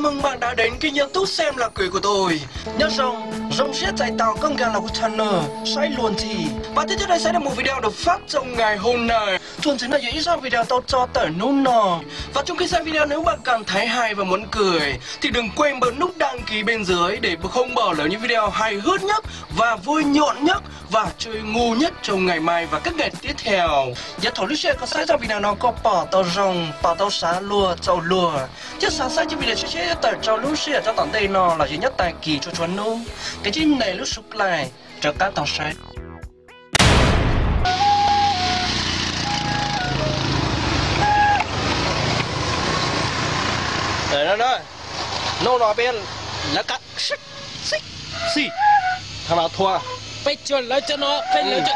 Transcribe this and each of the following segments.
mừng bạn đã đến kênh YouTube xem là cười của tôi. Nhớ rồng siết chạy tàu công càng là một channel xoay luôn thì. Và tiếp theo đây sẽ là một video được phát trong ngày hôm nay. Tuần chính là những ra video tôi cho tờ nôn nò. Và trong khi xem video nếu bạn cảm thấy hay và muốn cười thì đừng quên bấm nút đăng ký bên dưới để không bỏ lỡ những video hài hước nhất và vui nhộn nhất và chơi ngu nhất trong ngày mai và các ngày tiếp theo. Giờ thổi lúc có sai ra video nó có bỏ tàu rồng, bỏ tàu xá lùa, trâu lùa. Chứ sáng sai cho video sẽ tờ trâu lúc sẽ cho tận đây nó là duy nhất tài kỳ cho chuẩn nô. Cái trên này lúc sụp lại cho các tàu sai. Đấy đó, nô nó bên là cắt xí thằng nào thua phải cho lấy cho nó phải lấy cho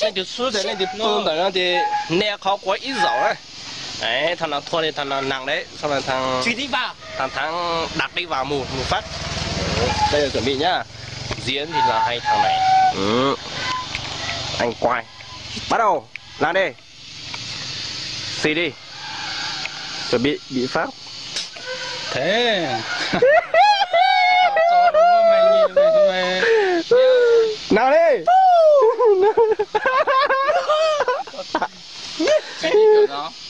nên thì suốt thế này thì phương tới nó thì nè khó quá ít dầu đấy. Đấy thằng nào thua thì thằng nào nặng đấy, xong rồi thằng truy đi vào thằng đặt đi vào mù phát. Đây là chuẩn bị nhá, diễn thì là hai thằng này. Anh quay bắt đầu làm đi, xì đi, chuẩn bị pháp thế. Nào đi.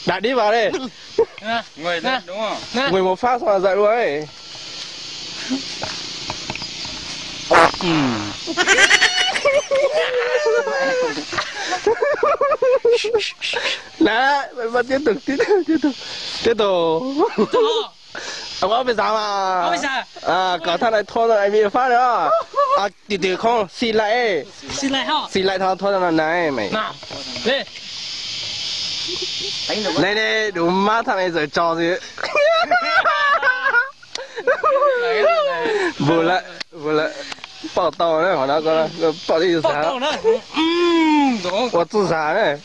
Đặt đi vào đi. Ngồi lên đúng không? Ngồi một phát xong là dậy luôn ấy. Nè, vẫn tiếp tục. Ông bây giờ mà có thằng này thua rồi anh bị phát nữa. Từ không xin lại thằng thua thằng này mày. Nào lên này đúng má thằng này giở trò gì. Vừa lại bỏ tàu đấy, nó có bỏ đi sao? Bỏ tàu đấy. Bỏ tu啥đấy?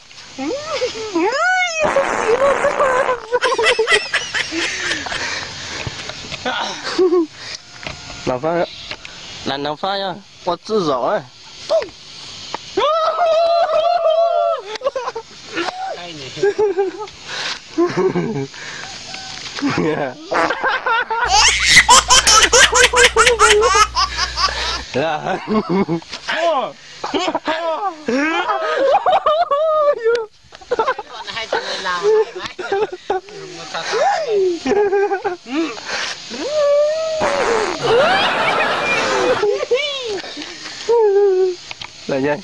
Làm phá nữa, làm phá nhá, bỏ tự rõ ấy. Hai thằng này làm lại nhanh.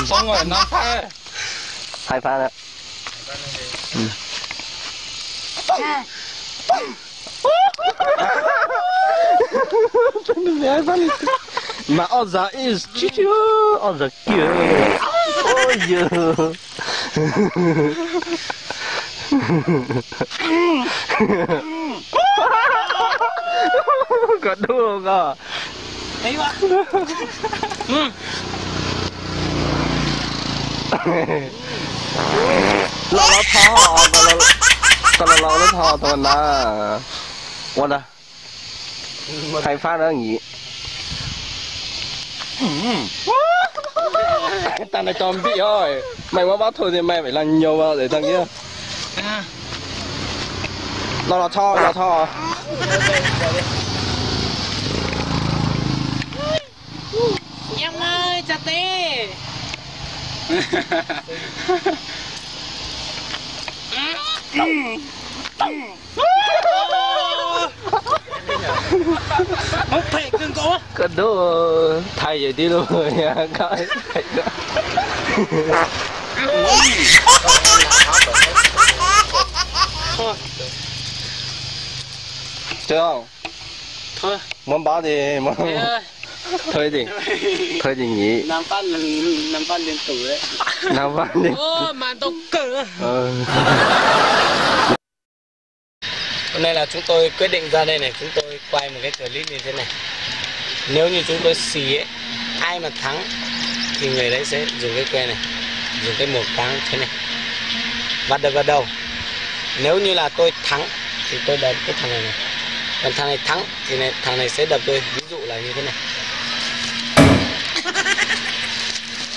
xong rồi nó pha hai pha nữa. Mà ở giờ is chứ ở giờ kia. Ôi giời. Có đua không? đấy quá. Lo thò còn lo thò thôi là what à? Hai phát nữa nghỉ. Tao này tròn bị rồi. Mày mà bắt thôi thì mày phải làm nhiều vào để thằng kia. Lo thò. Em ơi chặt tê. nó phê cưng cổ Cái đó thay vậy đi luôn rồi nha coi. Chưa không? Thôi muốn báo thì muốn thôi thì nghỉ. làm phát liên tục đấy. Làm phát liên ô màn tao cử. Hôm nay là chúng tôi quyết định ra đây này, chúng tôi quay một cái clip như thế này. Nếu như chúng tôi xì ấy, ai mà thắng thì người đấy sẽ dùng cái que này, dùng cái màu trắng thế này vắt được vào đầu. Nếu như là tôi thắng thì tôi đánh cái thằng này này, Còn thằng này thắng thì thằng này sẽ đập tôi, ví dụ là như thế này.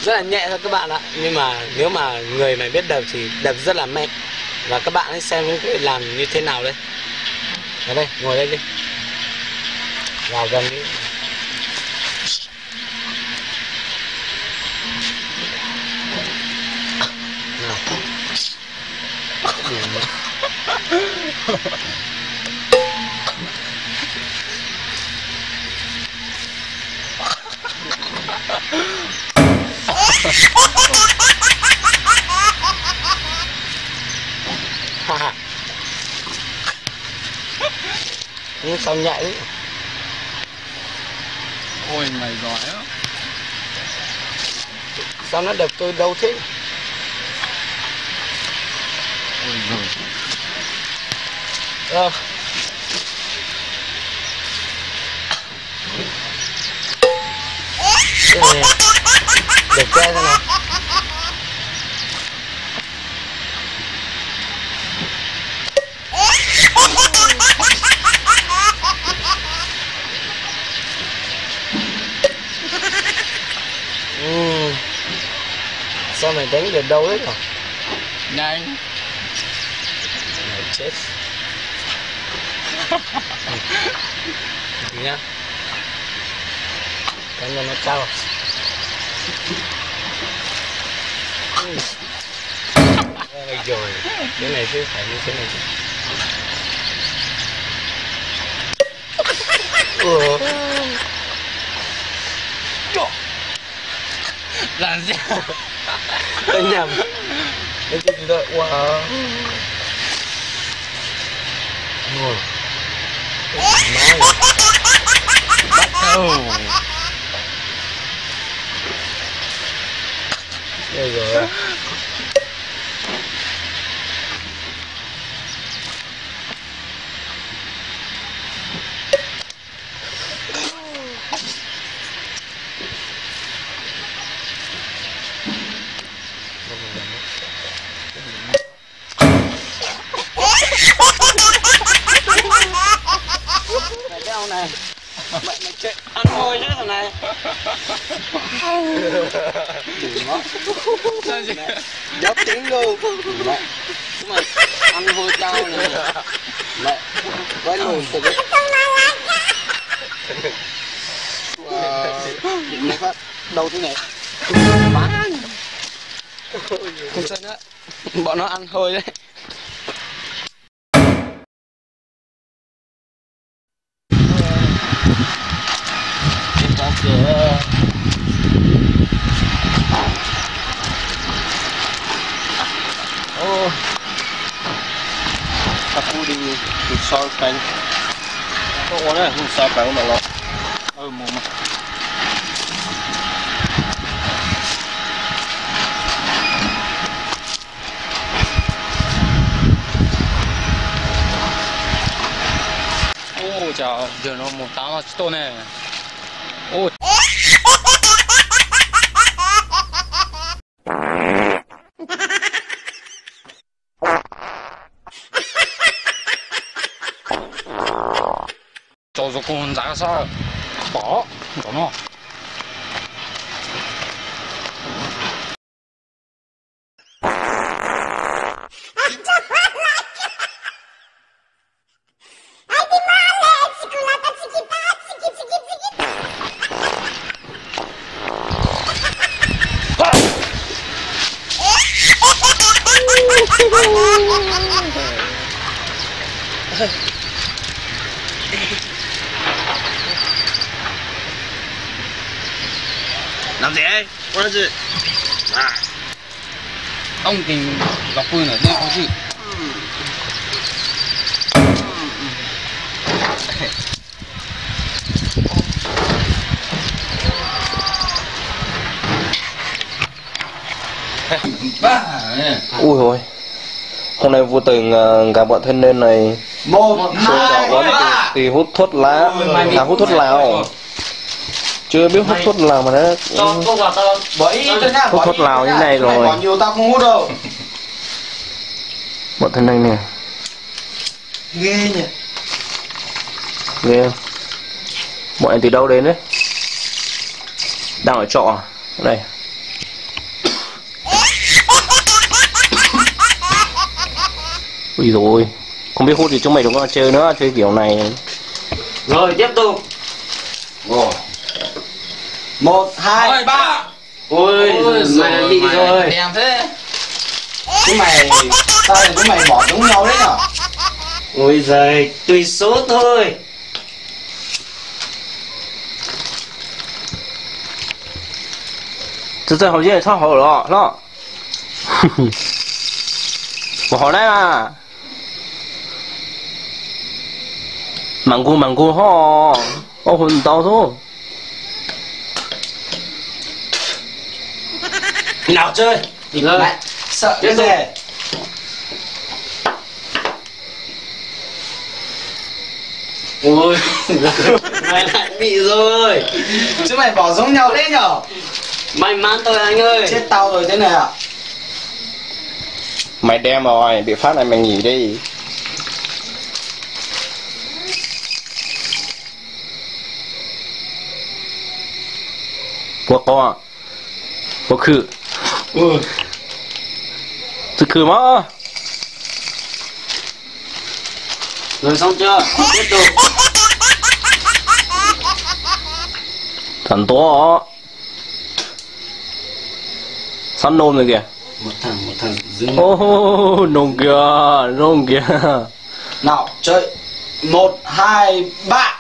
Rất là nhẹ thôi các bạn ạ, nhưng mà nếu mà người mà biết đập thì đập rất là mạnh. Và các bạn hãy xem cái làm như thế nào đây. Ở đây, ngồi đây đi, vào gần đi. Nào. Nhưng sao nhạy đấy. Ôi mày giỏi á. Sao nó đập tôi đâu thế? Ôi giời. Cái này đập ke thế này. Sao mày đánh được đâu hết hả? Nhanh. Mày chết. Đi nhá. Cái này nó cao. Ôi rồi, cái này chứ phải như thế này chứ. Làm gì? Tôi nhầm. Cái gì vậy? Wow. Ngồi. Nói. Bắt đầu. Đây rồi. Cái ông này mày chơi ăn thôi chứ thằng này. Dốc tiếng luôn mẹ, mà ăn hôi cao này mẹ quay lùn từ cái định này phát đầu thế này bán không sao nữa, bọn nó ăn hôi đấy. Cửa Aku di sol pen. Có uống đấy, không sao phải uống được rồi. Mồm mà. Ô chào, giờ nó một tám là to này. Ô. Cho con giá sao? Bỏ nó. Làm gì ấy? Con làm gì? À. Ông tìm gặp Phương ở đây có gì? Ui rồi, hôm nay vô tình gặp bọn thanh niên này thì hút thuốc lá, hút thuốc lào. Chưa biết hút thuốc lào mà đã hút thuốc lào như này rồi. Còn nhiều tao không hút đâu. Bọn thanh niên này Ghê nhỉ. Nghe. Bọn anh từ đâu đến đấy? Đang ở trọ à? Đây. Ui rồi, không biết hút thì chúng mày đừng có chơi nữa, chơi kiểu này. Rồi tiếp tục. Rồi. 1, 2, 3. Ôi mày đã bị rồi. Đèn thế. Chúng mày sao lại chúng mày bỏ giống nhau đấy nhở? Ôi giời, tùy số thôi. Thật hầu như sao hầu đó, đó. Bỏ hầu này mà. Mặn cua ho. Ô hồn tao thôi. Nào chơi. Thì lên. Mẹ sợ cái gì? Ôi mày lại bị rồi. Chúng mày bỏ giống nhau đấy nhở? May mắn thôi anh ơi. Chết tao rồi thế này ạ. Mày đem rồi, bị phát này mày nghỉ đi. Có khử. Chứ khử mà. Rồi xong chưa? Tiếp tục. Thằng to. Sắn nôm rồi kìa. Một thằng dưng. Ô nôm kìa. Nào chơi. 1, 2, 3.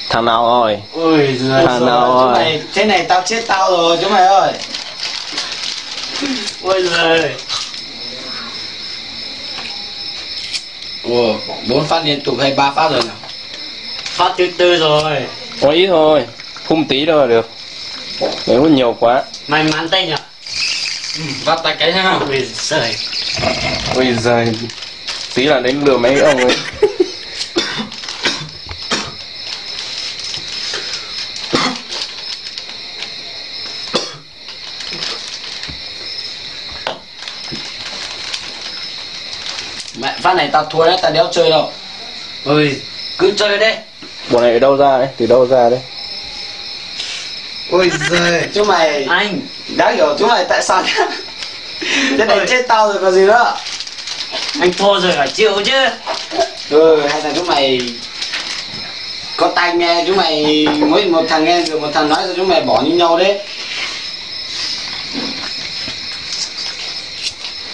Thằng nào rồi? Ôi giời. Thằng nào Chúng rồi? mày thế này tao chết tao rồi chúng mày ơi. Ôi giời. Ồ, 4 phát liên tục hay 3 phát rồi nào? Phát thứ tư rồi. Có ít thôi. Phun tí thôi là được. Nếu nhiều quá. May mắn tay nhỉ? Vắt tay cái ha. Ôi giời. Ôi giời. Tí là đến lừa mấy ông ấy. Mẹ phát này tao thua đấy, tao đéo chơi đâu. Ôi Cứ chơi đấy. Bọn này ở đâu ra đấy? Từ đâu ra đấy? Ôi giời. Chúng mày anh. đã hiểu chúng mày tại sao nhá. Thế này chết tao rồi còn gì nữa. Anh thua rồi phải chịu chứ. Hay là chúng mày có tai nghe, chúng mày mỗi một thằng nghe rồi một thằng nói rồi chúng mày bỏ như nhau đấy.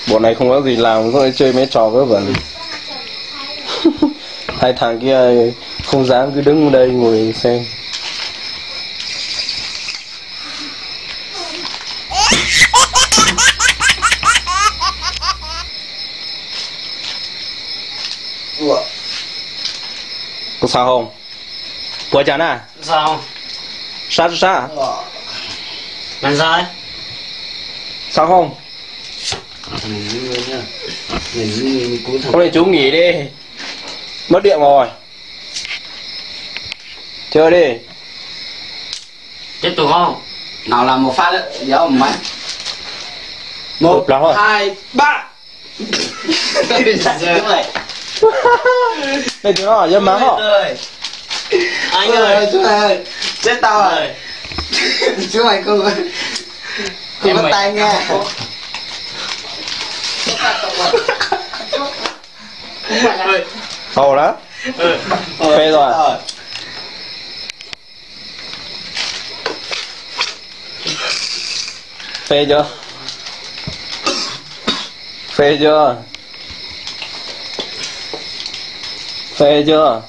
Bọn này không có gì làm, có chơi mấy trò vớ vẩn. Hai thằng kia không dám cứ đứng đây ngồi xem. Có sao không? Của chán à? Sao? Sao? Làm sao ấy? Sao không? Thằng dưng người nhá. Mày dưng người cú thằng. Hôm nay chú nghỉ đi. Mất điện rồi. Chơi đi. Tiếp tục không? Nào làm một phát đấy, đéo mà mày. 1, 2, 3. Chúng mày. Đây chúng nó ở dân má họ. Anh ơi. Chúng mày ơi. Chết tao rồi. Chúng mày không có tai nghe. Hầu đó. Phê rồi. Phê chưa? Phê chưa? Phê chưa?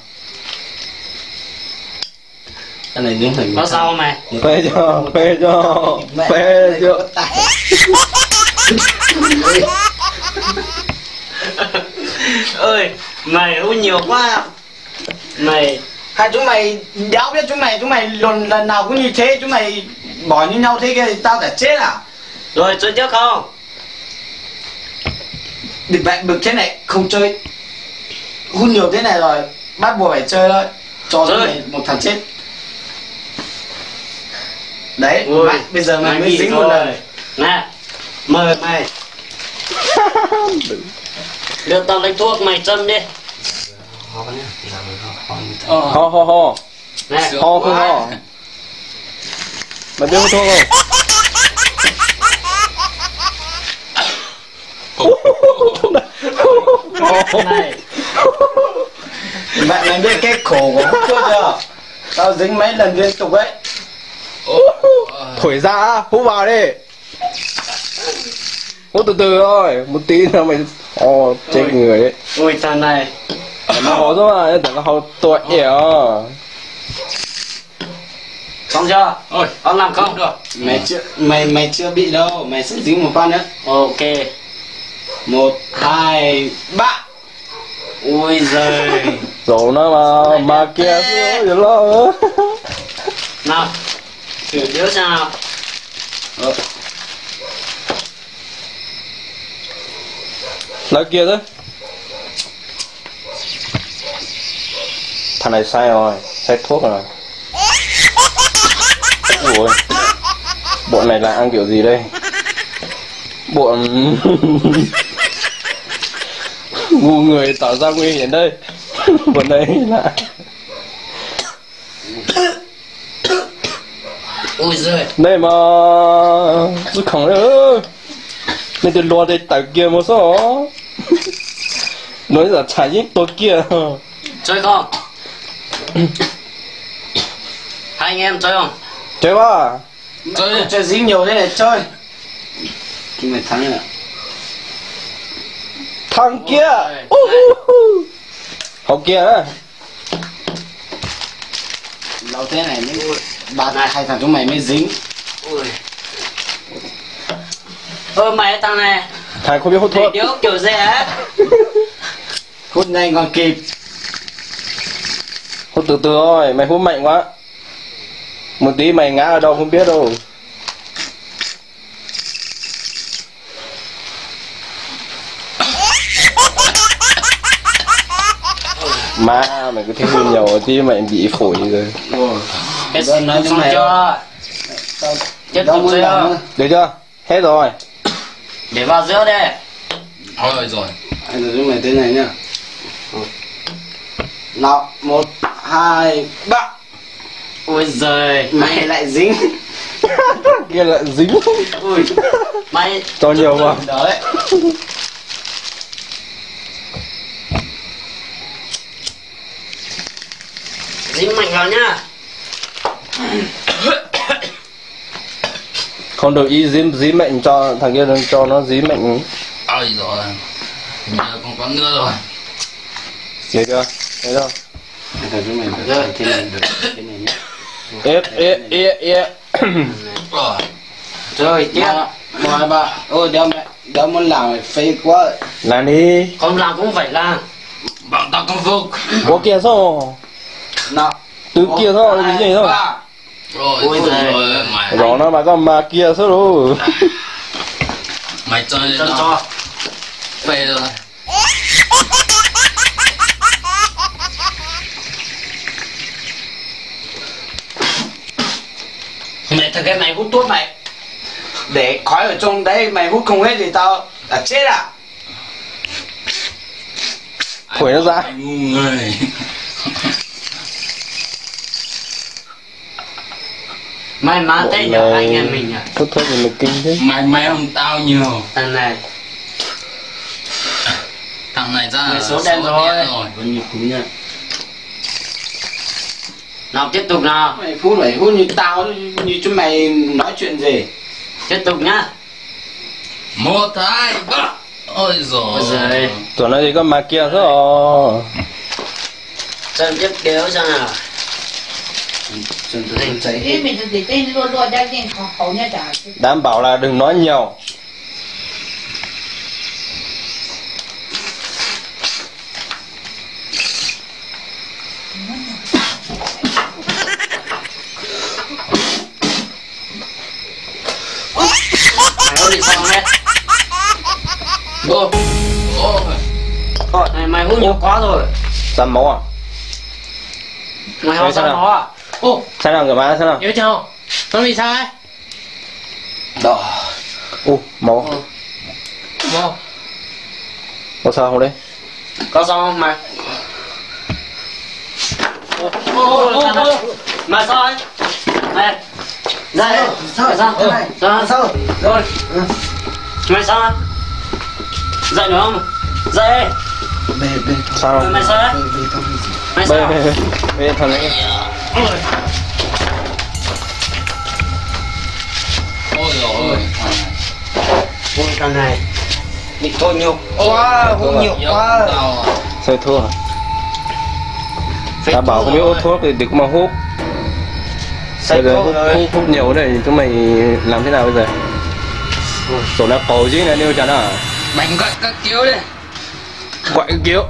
Cái này những hình. Có sao không mày? Phê chưa? Phê chưa? Phê chưa? Ơi, mày hút nhiều quá. Mày Hai chúng mày đéo biết chúng mày lần nào cũng như thế, chúng mày bỏ như nhau thế kia thì tao phải chết à? rồi chơi trước không? Địch bạn bực thế này không chơi. Hút nhiều thế này rồi, bắt buộc phải chơi thôi. Cho chúng mày một thằng chết. Đấy, mày, bây giờ mày mới dính một lần. Nè, mời mày. Đưa tao lấy thuốc mày châm đi. ho nhá, giờ ho như thế. Ho. Nè, Ho không ho. Mày biết hút thuốc không? này. Mày biết cái khổ của hút thuốc chưa? Tao dính mấy lần liên tục ấy. Thổi ra, hút vào đi. Hút từ từ thôi, một tí nữa mày chết người đấy. Ui thằng này. Nó hó thôi mà, tưởng nó hó tội nhở. Xong chưa? Ôi, ông làm không? Được. Mày chưa bị đâu, mày sẽ dính một con nữa. Ok. 1, 2, 3. Ui giời. Rồi nó mà kia rồi lo. Nào. Thử điếu xem nào. Nói kia thôi. Thằng này sai rồi, sai thuốc rồi. Ủa, bọn này là ăn kiểu gì đây? Bọn ngu người tỏ ra nguy hiểm đây. Bọn đấy là Ui giời. đây mà tôi không nữa. Nên tôi lo đây tại kia một số. Nói là trái những tôi kia. Chơi không? Hai anh em chơi không? Chơi ba. Chơi dính nhiều thế này chơi. Khi mày thắng rồi. Thằng kia. Học kia á. Lâu thế này mới hai thằng chúng mày mới dính. Ui. Mày thằng này. Thằng không biết hút thuốc. Điếu kiểu gì hết? Hút nhanh còn kịp. Hút từ từ thôi, mày hút mạnh quá. Một tí mày ngã ở đâu không biết đâu. Má mày cứ thấy hút nhiều tí mày bị phổi rồi. Cái nói chúng mày chưa? Tiếp tục chưa? Được chưa? Hết rồi. Để vào giữa đây. Thôi rồi. Anh rồi chúng mày thế này nhá. Nào, 1, 2, 3. Ui giời. Mày lại dính. Kia lại dính. Ui. Mày cho nhiều mà. Đấy. dính mạnh vào nhá. Không được ý dí mệnh cho thằng kia, cho nó dí mệnh. Ôi rồi, giờ còn có nữa rồi. Thấy chưa? Thấy chưa? Thằng chúng mày được thế này được thế này nhá. Rồi. Rồi tiếp. 1, 2, 3. Ôi đéo muốn làm mày phê quá. Làm đi. Không làm cũng phải làm. Bảo tao công phục. Có kia sao? Nào. Từ kia thôi, cái gì thôi. Rồi, Ôi giời. rồi mày. Đó nó mà con mà kia sao đâu. Mày chơi lên Cho đó. cho. Phê rồi. Mẹ thằng cái này hút thuốc mày. Để khói ở trong đấy mày hút không hết thì tao đã chết à. Thổi nó ra. Mày ngu người. Mày má thế nhờ anh em mình à. Hút thuốc thì nó kinh thế. Mày hơn tao nhiều. Thằng này. Thằng này ra Mày số đen rồi. Vẫn như cú nha. Nào tiếp tục nào. Mày hút như tao, như chúng mày nói chuyện gì. Tiếp tục nhá. 1, 2, 3. Ôi Ôi giời. giời. Tụi nó gì con mà kia sao? Chân tiếp điếu xem nào. Chân tôi cháy hết. Ý mình thì tên luôn luôn đang nhìn khẩu nha chả. Đảm bảo là đừng nói nhiều. Mày hút đi xong hết. Go. Ôi. Này mày hút nhiều quá rồi. Ra máu à? Mày hút Sao ra nào? nó à? Ô, Sao nào người má sao nào? nhớ chưa? Nó bị sao ấy? Đỏ. Máu. Mau. Có sao không đấy? Có xong không mày? Mà sao ấy? Này. Ra đây. Sao? Sao? Rồi. Mày sao? Dậy nữa không? Dậy. Sao? Mày sao đấy? Mày sao? Về thằng này. Ôi rồi. Ôi thằng này. Bị thôi nhiều. Wow, hút nhiều quá. Sao thua? Ta bảo không biết hút thuốc thì đừng mà hút. Bây giờ hút nhiều đây chúng mày làm thế nào bây giờ? Tổ nào cổ chứ này nêu chắn à? Bánh gọi các kiểu đi. Gọi cái kiểu.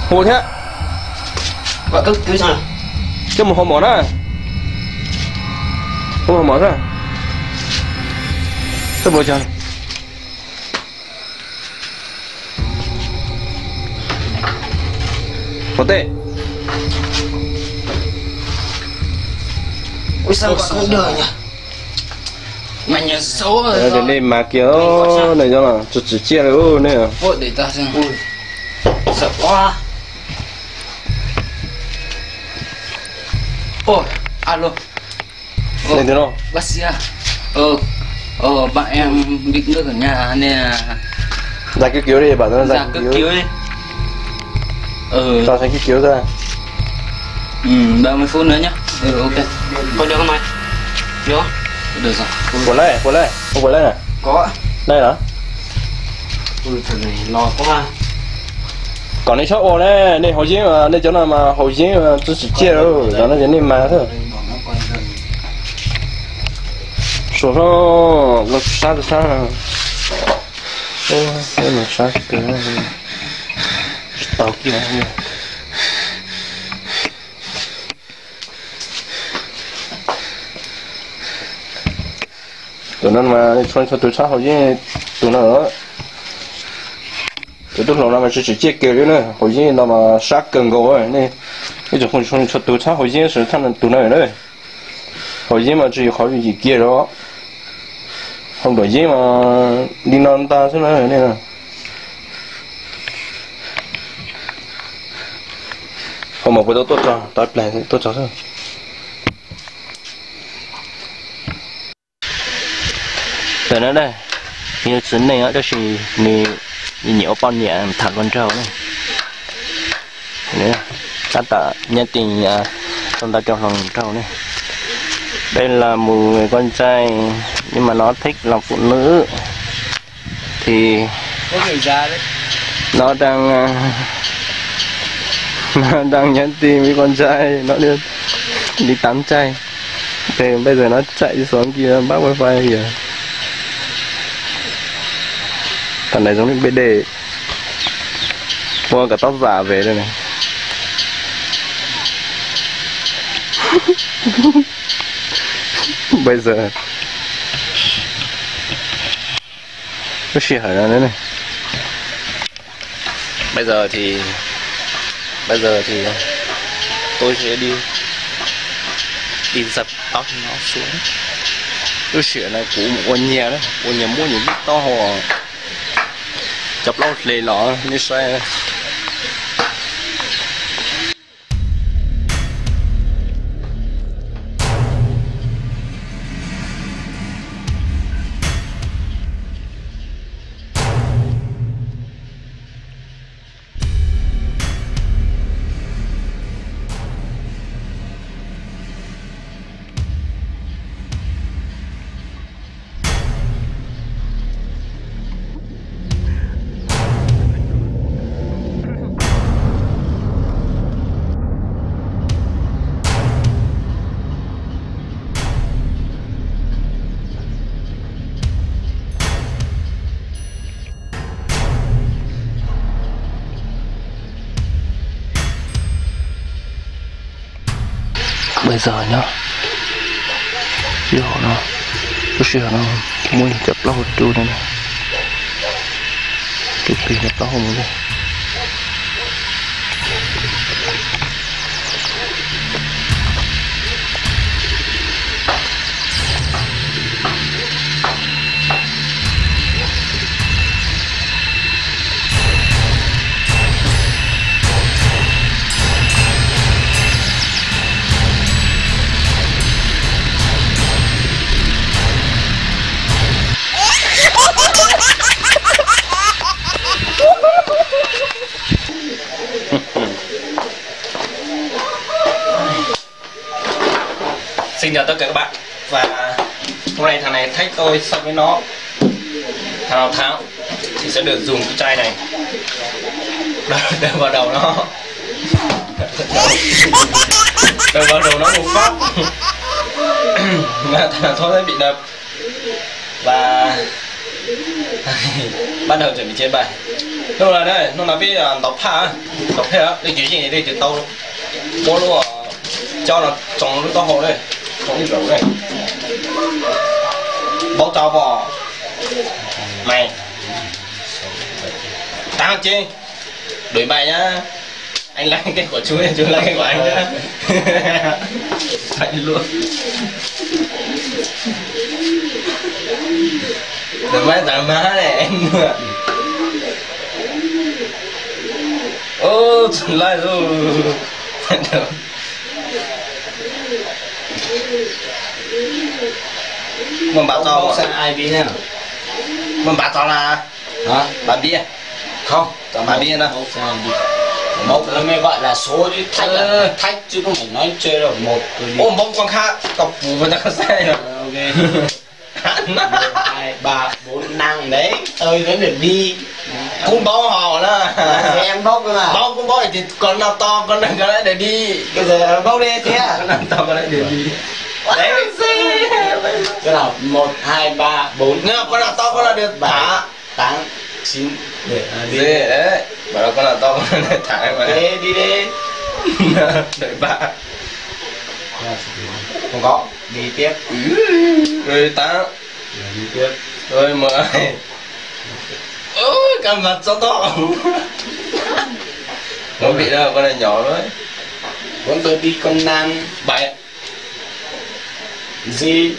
Hút thế. Gọi cấp cứu sao? Chứ một hôm món á. Không hôm món ra. Tôi bố chân. Có tệ. Ôi sao gọi không đời nhỉ? Mày nhớ số rồi. Để lên mà kiểu này cho là chỉ chia được này à. Ôi để ta xem. Ui. Sợ quá. Ôi, alo. Này thế nào? Bác sĩ à? Bạn em bị nước ở nhà nên là Ra cái kiểu đi, bảo nó ra ra cấp cứu đi. Tao sẽ cái kiểu ra. 30 phút nữa nhá. Ok. Có được không mày? Được. Được rồi. Quần này, không quần này à? Có. Đây hả? Ui thằng này lo quá. Còn đi shop này, này hồi chiến mà, đây chỗ nào mà hồi chiến mà tôi chỉ chia đâu, đó nó chỉ nên mà thôi. Số số, nó sát được sát nào. Ô, cái mà sát cái này. Tao kia này. Tụi nó mà cho tụi sát hồi chiến tụi nó nữa. Tụi tôi nào mà chỉ chia kiểu nữa, hồi chiến nào mà sát gần gỗ rồi này. Cái chỗ không cho tụi sát hồi chiến sự thằng tụi nó nữa. Hồi chiến mà chỉ hỏi gì kia đó. Không đổi gì mà đi non ta thế này nè. Không một cái đó tốt cho, tao lại tốt cho thôi. Từ nó đây, như chính này đó là ni nhiều bao nhiêu thằng con trâu này. Nè, ta nhận tiền con ta cho thằng trâu này. Đây là một người con trai nhưng mà nó thích làm phụ nữ thì Có người ra đấy. nó đang nhắn tin với con trai, nó đi tắm trai thì bây giờ nó chạy xuống kia bắt wifi kìa. Thằng này giống như BD mua cả tóc giả về đây này. Bây giờ nó share ra nữa này. Bây giờ thì tôi sẽ đi dập tóc nó xuống. Tôi sửa này của một con nhà đó, con nhà mua những cái to hồ chọc lâu lề lọ như xoay. Bây giờ nhá, nó muốn chập lâu chú này nè, cái pin nó to không đây. tôi so với nó thằng nào thắng thì sẽ được dùng cái chai này đập vào đầu nó, đập vào đầu nó một phát mà thằng nào thua sẽ bị đập. Và bắt đầu chuẩn bị chơi bài. Lúc này đây nó là biết đọc pha đọc thế á, đi chuyện gì đây từ tàu mua luôn cho nó trồng lúc to hồ đây, trồng như kiểu đây bóc trao vào mày tao chơi đổi bài nhá, anh lấy cái của chú lấy cái của anh nhá. Anh luôn đừng mấy tặng má này em. Ô lại rồi. Mình bảo tao sang ai biết nè. Mình bảo tao là Hả? bạn bia Không, bạn bia nè. Một là mới gọi là số chứ thách là thách chứ không phải nói chơi đâu. Một Ôm bông con khác cọc phủ vào nó sai rồi. ok. 1, 2, 3, 4 năng đấy. Tôi vẫn được đi. Cũng bó hò đó. Em bốc cơ mà. Bó cũng bó thì con nào to con nào cái đấy để đi. Bây giờ bốc đi thế à? Con nào to con đấy để đi. Đấy Cái nào 1, 2, 3, 4. nếu con nào to con nào được thả 8, 9 để đi. dê đấy, bảo là con nào to con nào được thả mà. Đi đi đi. Đợi ba Không có. Đi tiếp. rồi tám Đi tiếp. rồi 10. Ôi cầm mặt cho to. Không bị đâu, con này nhỏ thôi. Vẫn tôi đi con nam 7 gì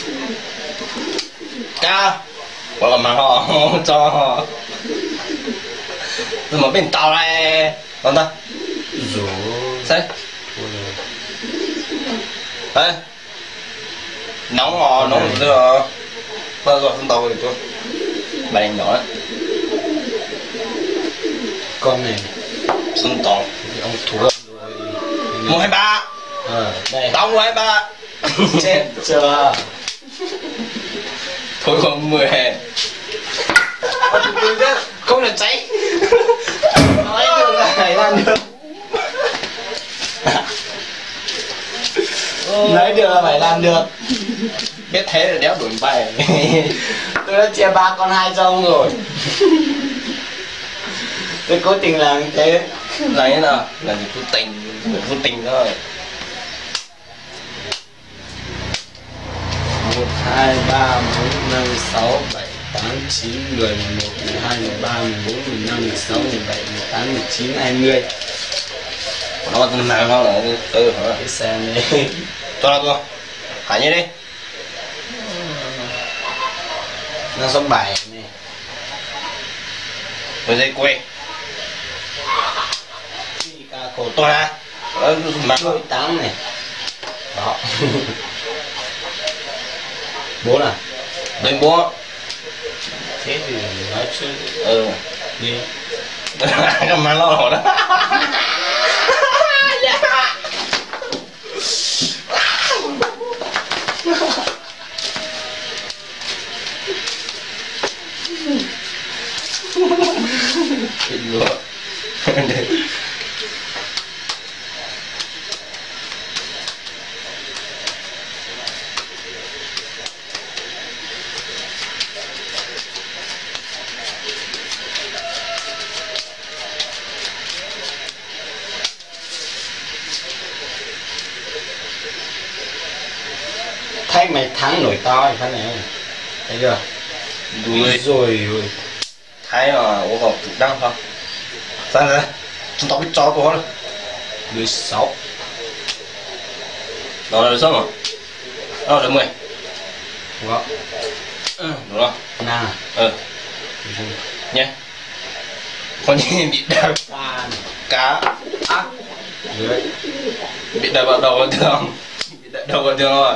ca gọi là mà họ cho họ rồi mà bên tàu này còn ta rồi sao đấy nóng họ nóng rồi bao giờ không tàu thì tôi bài nhỏ đấy con này xuân tàu ông thua rồi 123 đây tao 123 chết chưa thôi còn 10 không được cháy nói được là phải làm được nói được là phải làm được biết thế rồi đéo đuổi bài. tôi đã chia 3 con 2 cho ông rồi tôi cố tình làm như thế là thế nào là gì vô tình thôi. 1, 2, 3, 4, 5, 6, 7, 8, 9, 10, 11, 12, 13, 14, 15, 16, 17, 18, 19, 20. Nó tên nào nó là từ hả Cái xem đi. tôi là tôi hãy như đi Nó số 7 này. với dây quay Ca cổ tôi ha mà đôi 8 này. Đó. 4 à? đôi búa Thế thì nói chứ đi. cái mà lo hổ đó. Cái lúa Thấy mày thắng nổi to thì thế này. Thấy chưa? đuôi Rồi rồi. thái mà ủa hộp đăng không sao ra chúng tao biết cho của nó 16. đó là được số mà đó là 10 Không có. đúng không Nào. nhé con gì bị đập Ba. cá Ác. Dưới. bị đập vào đầu thường bị đập đầu vào thường rồi.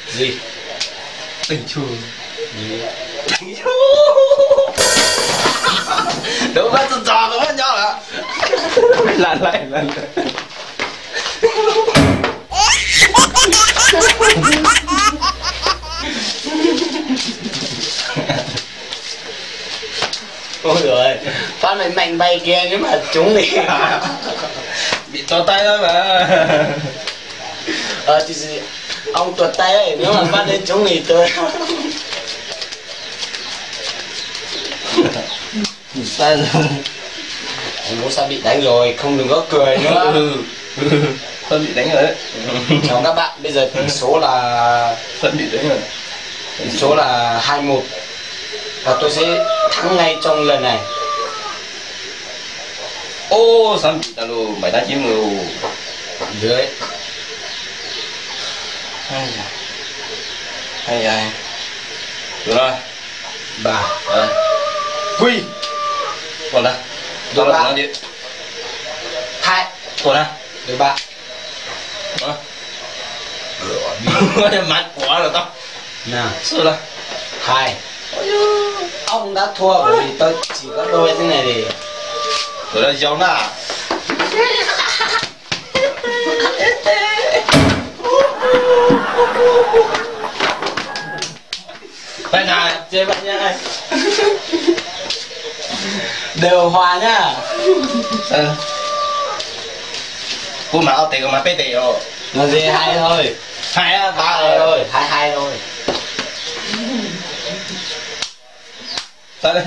Gì? Tình chuồng Gì? tình chuồng đâu bắt trò không bắt nhau hả lần lại này mạnh bay kia nhưng mà trúng đi. Bị to tay thôi mà. Thì ông tuột tay ấy, nếu mà bắt đến trúng thì tôi. Sao rồi? Ông bố sao bị đánh rồi, không đừng có cười nữa. Phân bị đánh rồi đấy. Chào các bạn, bây giờ tỷ số là Phân bị đánh rồi. tỷ số là 2-1 và tôi sẽ thắng ngay trong lần này. Ô, sao bị ta lù, 7-8-9 lù. Dưới. Hay ai. Được rồi. 3. Rồi. Quy. Còn đây. Được Rồi bạn. nó đi. 2. Còn đây. Được bạn. Đó. Mặt quá rồi tao. Nào. Sao đây? 2. Ông đã thua bởi vì tôi chỉ có đôi thế này thì Rồi là giấu nà. Bạn nào chơi bạn nhá. đều hòa nhá. Sao? Cô mà ao tiền mà bê tiền rồi. Làm gì 2 thôi. 2 á, 3 2 rồi. thôi, 2 thôi. Sao đây?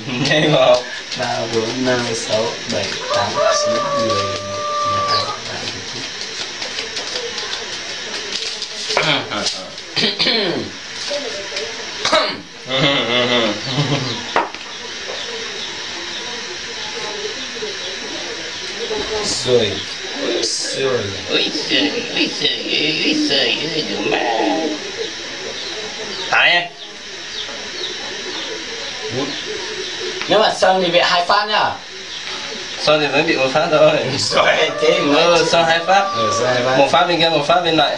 Nhanh vào. 3, 4, 5, 6, 7, 8, 9, 10, 12. Rồi. Rồi. Ôi trời, đừng mà. Tại em. Nếu mà sân thì bị 2 phát nhá. Sao thì vẫn bị một phát thôi. Rồi thế Sao 2 phát. Sao 2 phát. Một phát bên kia, một phát bên lại.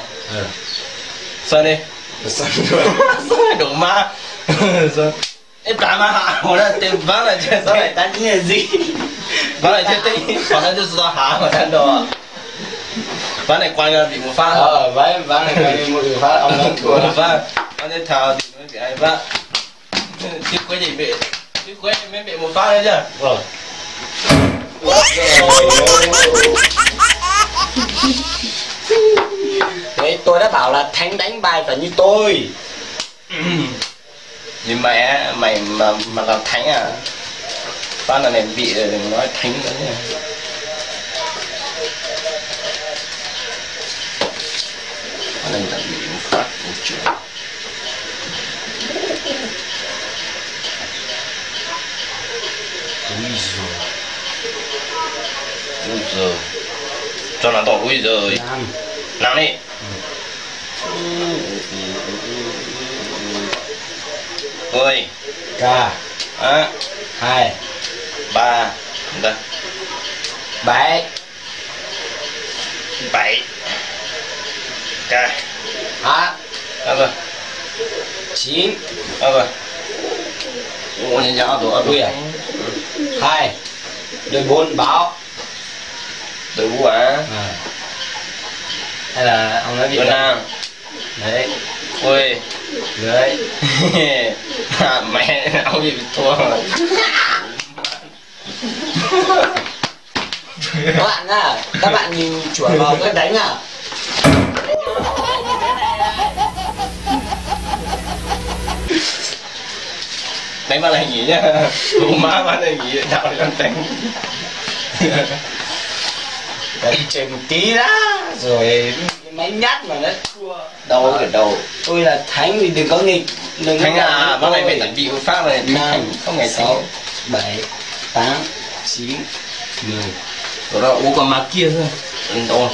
Sao đi. Sân Sao lại đổ ma. Sao. Em trả mà hạ. Hồi đó tìm ván lại chơi. Sao lại đánh như là gì? ván lại chơi tí. Còn nó just do hạ mà đánh đồ. Ván này quay ra bị một phát. Ván này quay một phát ông đang thua. Một phát. Ván này thảo thì nó bị 2 phát. Chứ quấy gì bị. Chứ quấy mới bị một phát đấy chứ. Rồi. Đấy, tôi đã bảo là Thánh đánh bài phải như tôi. Nhưng mày mà làm thánh à? Phát là này bị rồi đừng nói thánh nữa nha. Phát này đã bị một phát một chuyện. Ui giời. Cho nó tỏ ui giời. Nào đi. Ôi. K. 2. 3. Đây. 7. 7. K. H. Rồi. 9. Rồi. Ủa nhìn rõ đồ Ui à. 2. Đôi 4 báo. Đồ vũ à. Hay là ông nói bị Đồ nam. đấy. Ui. Đấy. Mẹ ông bị thua rồi. Các bạn nhìn chuẩn vào cái đánh à. Đánh vào này nghỉ nhá. Bố má vào này nghỉ đạo để đánh. Đánh chơi một tí đó. Rồi máy nhát mà nó thua. Đâu ở đâu. Tôi là Thánh thì đừng có nghịch. Đừng Thánh à, bác này bị tận bị một phát này. 5, không ngày 6, 7, 8, 9, 10. Rồi đó, uống con má kia thôi. Đâu.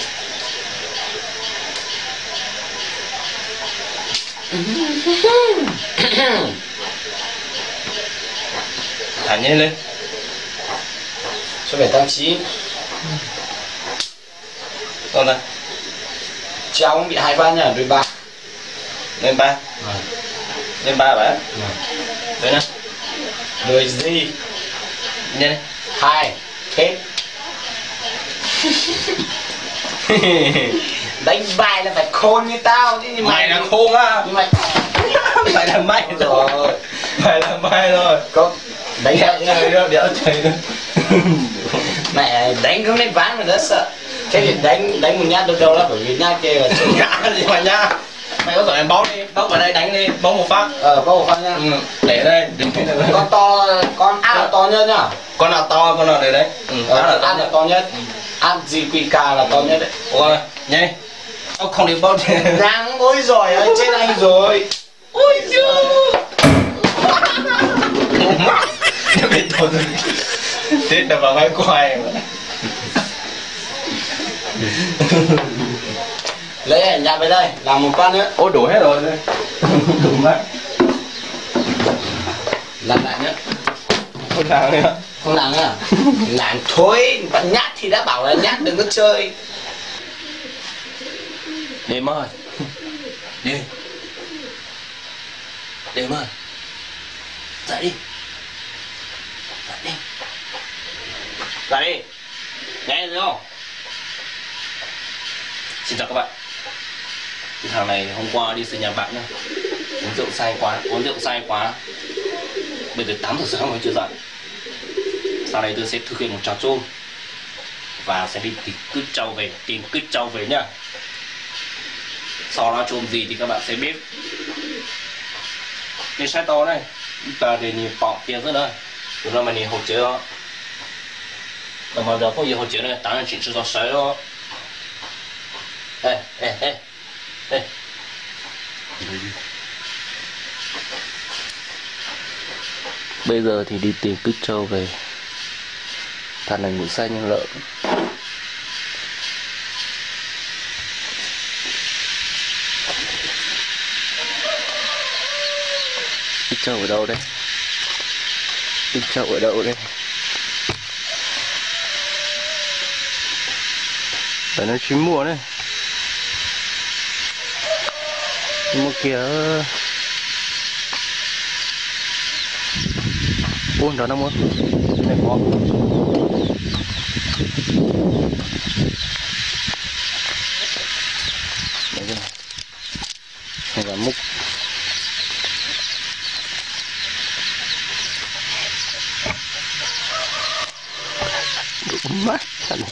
Thả nhanh lên. Số 7, 8, 9. Còn đây. Cháu cũng bị 2 phát nhá, đôi 3. Lên 3. Lên 3 bả. Đấy nè. Đôi gì? Nhanh. 2. Hết. Đánh bài là phải khôn như tao chứ. Mày là khôn á. Nhưng mà Mày là may rồi. Mày là may rồi. Có Đánh chơi đó đéo chơi đó. mẹ đánh có mấy ván mà đã sợ. Thế thì đánh một nhát đâu đó, bởi vì nhát kia là chơi Nhá gì mà nhá. Mày có phải bóng đi, bóng vào đây đánh đi, bóng một phát. bóc một phát nhá. Để đây, đừng cái này. Con to, con áp to nhất nhá. Con nào to, con nào để đấy. Áp là to nhất. Áp GQK là to nhất đấy. Ôi, nhanh. Ông không được bóng thì. Ráng ôi giỏi ơi, trên anh rồi. Ôi giời. Nó bị tổn rồi. Tết đập vào máy quay mà. Lấy ảnh nhặt về đây, làm một phát nữa. Ôi đủ hết rồi đây. Đủ mất. Làm lại nữa. Không làm nữa. Không làm nữa. Làm thôi, bạn nhát thì đã bảo là nhát đừng có chơi. Đêm ơi. Đi. Đêm ơi. Dậy đi. Dậy đi. Dậy đi. Nghe thấy không? Xin chào các bạn. Cái thằng này hôm qua đi sinh nhà bạn nhá. Uống rượu say quá. Bây giờ 8 giờ sáng mới chưa dậy. Sau đây tôi sẽ thực hiện một trò chôm và sẽ đi tìm cứt trâu về nhá. Sau đó chôm gì thì các bạn sẽ biết. Cái sai to này, ta để nhìn bỏ tiền rất nữa. Rồi mà nhìn hỗ trợ. Mà giờ không gì hỗ trợ này,当然只知道谁咯。哎。Bây giờ thì đi tìm cứt trâu về. Thằng này ngủ say như lợn. Cứt trâu ở đâu đây? Cứt trâu ở đâu đây? Đấy nó chín mùa đấy. Chín mùa kìa. Ôi đó nó muốn. Cái này có. Đấy cái này. Này là múc. Đúng mắt thật này.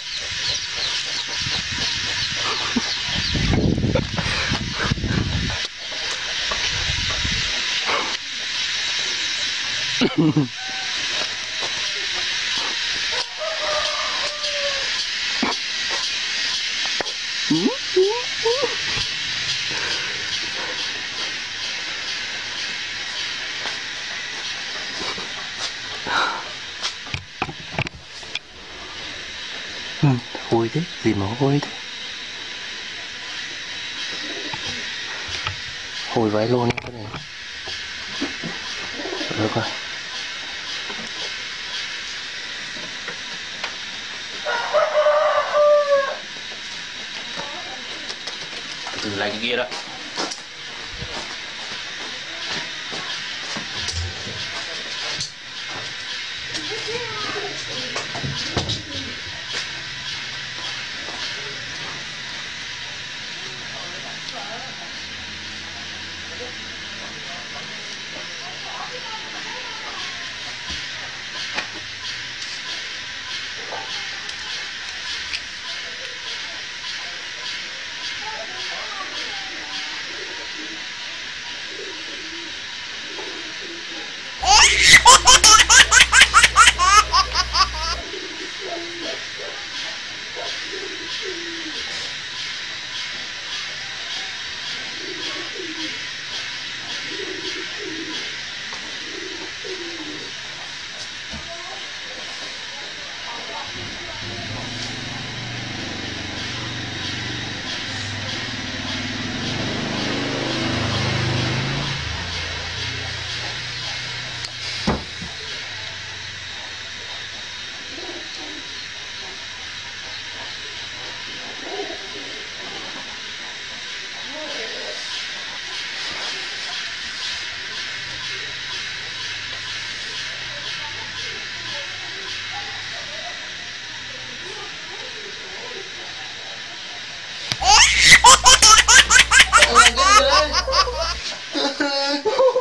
Hôi thế, gì mà hôi thế? Hôi vãi luôn cái này. Được rồi. Từ lại cái kia đó.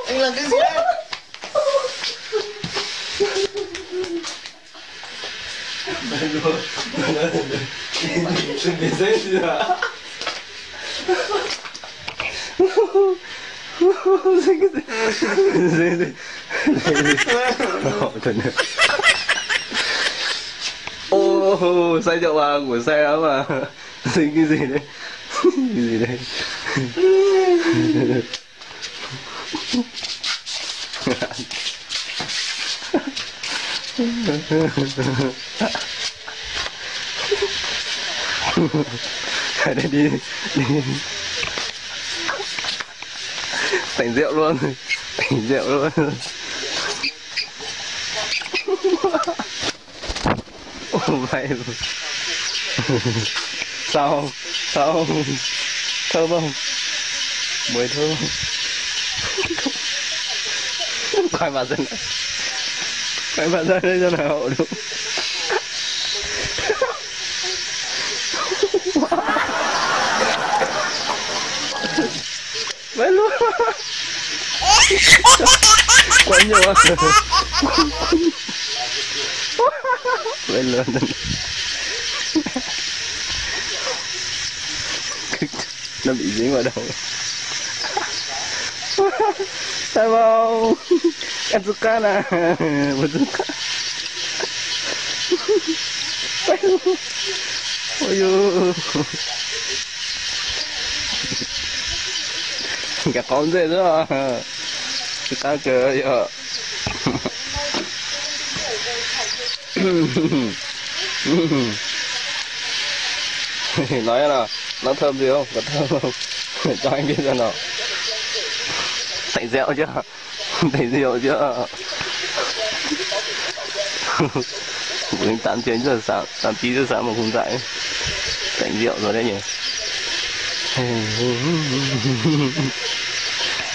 Anh làm cái gì đấy? Đừng để dễ gì hả? Ô, say rượu à, của say lắm mà. Cái gì đấy? Cái gì đấy? Đây đi tỉnh rượu luôn, tỉnh rượu luôn. Vậy sao sao thơm không, mùi thơm quay mặt ra này, quay mặt ra đây cho nào đúng. Vậy luôn quá nhiều à. Vậy luôn nó bị dính vào đầu. Sao không Katsukana Katsukana. Ôi cả con dễ nữa tao chờ giờ. Nói nào nó thơm gì không, có thơm không? Cho anh biết xem nào. Thành rượu chưa, thành rượu chưa? 8:09 sáng, 8:09 sáng mà không dậy, thành rượu rồi đấy nhỉ.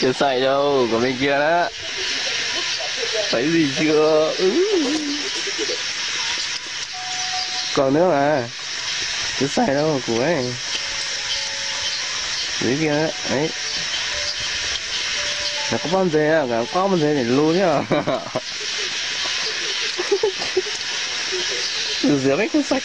Chưa say đâu, còn bên kia đó. Thấy gì chưa? Còn nữa mà. Chưa say đâu của ấy. Dưới kia đó, đấy. Nó có con dê à, có con dê để luôn nhá. Rửa mấy con sạch.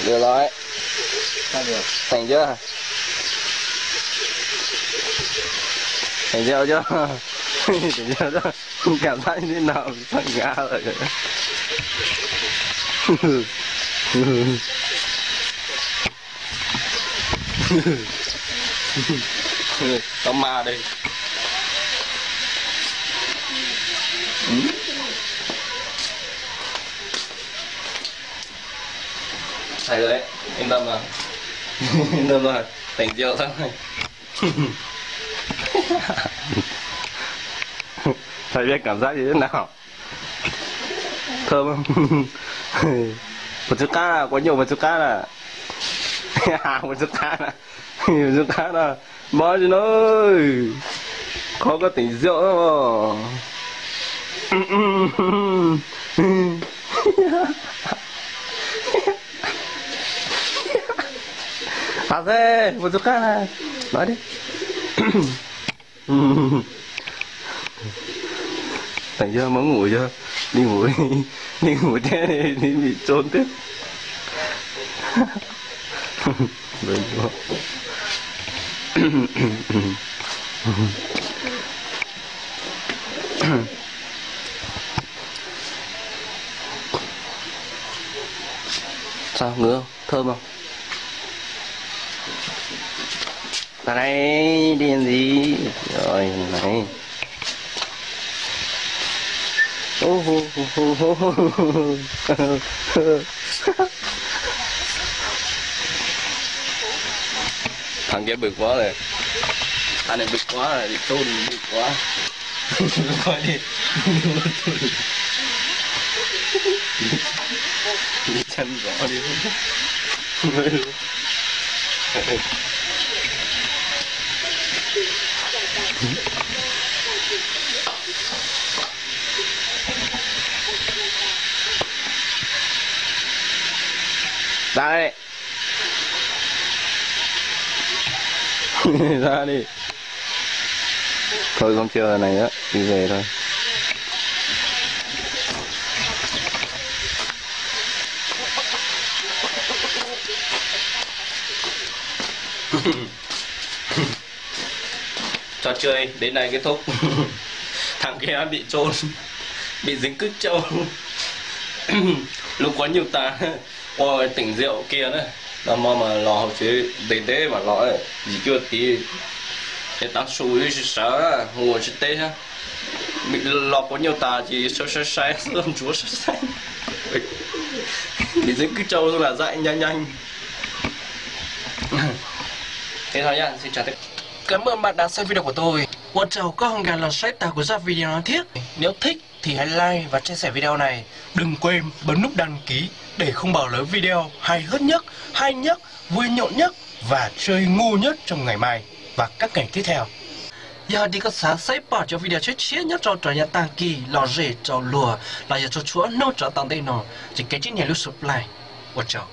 Được rồi. Thành chưa? Thành rượu chưa? Thành rượu chưa? Cảm giác như thế nào? Thành ngã rồi. Có ma đây. Thầy rồi đấy, yên tâm mà. Yên tâm rồi, tỉnh rượu thôi. Thầy biết cảm giác như thế nào? Thơm không? Một chút cá à, có nhiều một chút cá à. Một chút cá à. Một chút cá à. Nói chứ ơi, khó có tỉnh rượu đâu mà. Sao thế? Một chút khác à? Nói đi. Thành chưa? Muốn ngủ chưa? Đi ngủ đi. Đi ngủ thế đi bị trốn tiếp. Rồi chưa? Sao ngứa không? Thơm không? Ra đây đi làm gì? Rồi này. Thằng kia bực quá rồi. Anh này bực quá rồi, đi tôn bực quá. Coi đi. Đi chân rõ đi. Ra đây. Ra đi. Thôi không chơi này nữa, đi về thôi. Trò chơi đến này kết thúc. Thằng kia bị trôn, bị dính cứt trâu. Lúc quá nhiều ta qua tỉnh rượu kia nữa, là mà lò học chế để mà lò ấy gì chưa tí để tăng số chứ sợ ngồi chứ tê ha, bị lò có nhiều ta chỉ sợ sai luôn chúa sợ sai bị dính cứt trâu là dạy nhanh. Thế thôi nhá, xin chào tất cả. Cảm ơn bạn đã xem video của tôi. Quần chào có hồng gà là sách tạo của ra video nó thiết. Nếu thích thì hãy like và chia sẻ video này. Đừng quên bấm nút đăng ký để không bỏ lỡ video hay hot nhất, hay nhất, vui nhộn nhất và chơi ngu nhất trong ngày mai và các ngày tiếp theo. Giờ đi có sáng xếp bỏ cho video chết chết nhất cho trò nhà tàng kỳ, lò rể, cho lùa, là giờ cho chúa nâu trở tăng đây nó. Chỉ cái chiếc nhà lưu sụp lại. Quần chào.